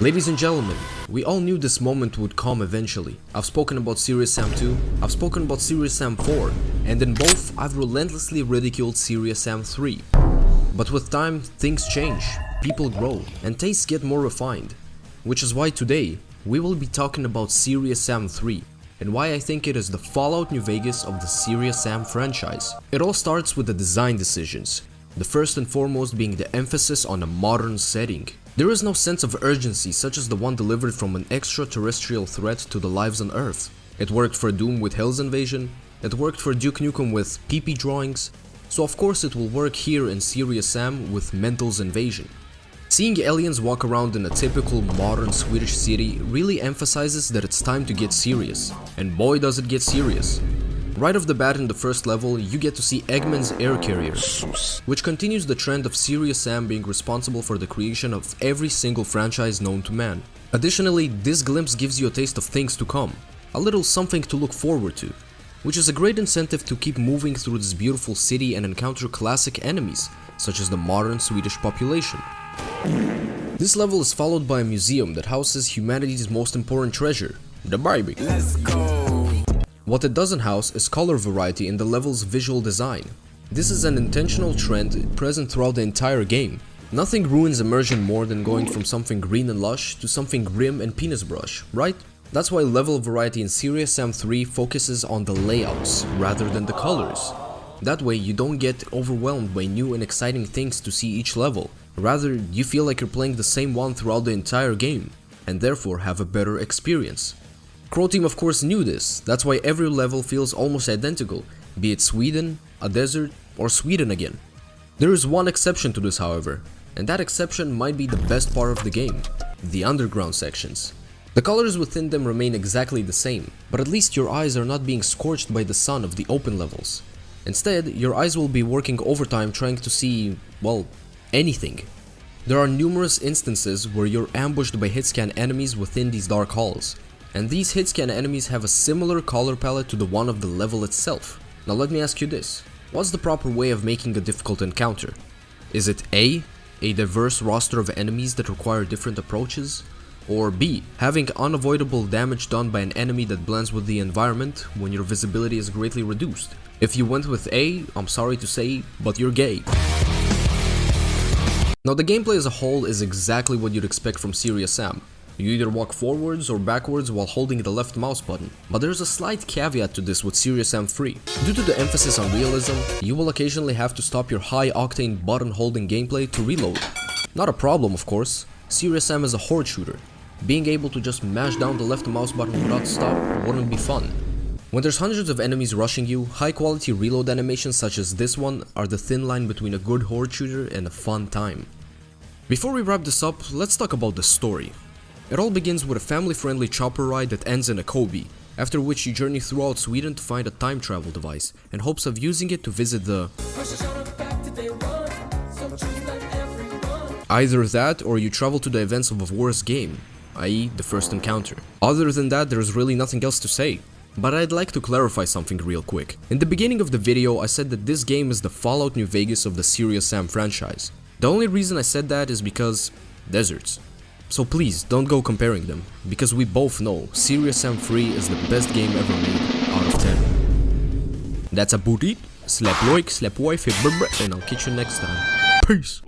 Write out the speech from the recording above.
Ladies and gentlemen, we all knew this moment would come eventually. I've spoken about Serious Sam 2, I've spoken about Serious Sam 4, and in both I've relentlessly ridiculed Serious Sam 3. But with time, things change, people grow, and tastes get more refined. Which is why today, we will be talking about Serious Sam 3, and why I think it is the Fallout New Vegas of the Serious Sam franchise. It all starts with the design decisions, the first and foremost being the emphasis on a modern setting. There is no sense of urgency such as the one delivered from an extraterrestrial threat to the lives on Earth. It worked for Doom with Hell's Invasion, it worked for Duke Nukem with PP drawings, so of course it will work here in Serious Sam with Mental's Invasion. Seeing aliens walk around in a typical modern Swedish city really emphasizes that it's time to get serious, and boy does it get serious. Right off the bat in the first level, you get to see Eggman's air carrier, which continues the trend of Serious Sam being responsible for the creation of every single franchise known to man. Additionally, this glimpse gives you a taste of things to come, a little something to look forward to, which is a great incentive to keep moving through this beautiful city and encounter classic enemies, such as the modern Swedish population. This level is followed by a museum that houses humanity's most important treasure, the baby. Let's go! What it doesn't house is color variety in the level's visual design. This is an intentional trend present throughout the entire game. Nothing ruins immersion more than going from something green and lush to something grim and penis brush, right? That's why level variety in Serious Sam 3 focuses on the layouts rather than the colors. That way you don't get overwhelmed by new and exciting things to see each level. Rather, you feel like you're playing the same one throughout the entire game, and therefore have a better experience. Crow Team of course knew this, that's why every level feels almost identical, be it Sweden, a desert, or Sweden again. There is one exception to this however, and that exception might be the best part of the game, the underground sections. The colors within them remain exactly the same, but at least your eyes are not being scorched by the sun of the open levels. Instead, your eyes will be working overtime trying to see, well, anything. There are numerous instances where you're ambushed by hitscan enemies within these dark halls, and these hitscan enemies have a similar color palette to the one of the level itself. Now let me ask you this, what's the proper way of making a difficult encounter? Is it A, a diverse roster of enemies that require different approaches? Or B, having unavoidable damage done by an enemy that blends with the environment when your visibility is greatly reduced? If you went with A, I'm sorry to say, but you're gay. Now the gameplay as a whole is exactly what you'd expect from Serious Sam. You either walk forwards or backwards while holding the left mouse button, but there's a slight caveat to this with Serious Sam 3. Due to the emphasis on realism, you will occasionally have to stop your high-octane button-holding gameplay to reload. Not a problem of course, Serious Sam is a horde shooter. Being able to just mash down the left mouse button without stop wouldn't be fun. When there's hundreds of enemies rushing you, high-quality reload animations such as this one are the thin line between a good horde shooter and a fun time. Before we wrap this up, let's talk about the story. It all begins with a family-friendly chopper ride that ends in a Kobe, after which you journey throughout Sweden to find a time travel device, in hopes of using it to visit the... Either that, or you travel to the events of a worse game, i.e. the first encounter. Other than that, there's really nothing else to say. But I'd like to clarify something real quick. In the beginning of the video, I said that this game is the Fallout New Vegas of the Serious Sam franchise. The only reason I said that is because... deserts. So please, don't go comparing them, because we both know Serious Sam 3 is the best game ever made, out of 10. That's about it. Slap like, slap wife, and I'll catch you next time. Peace!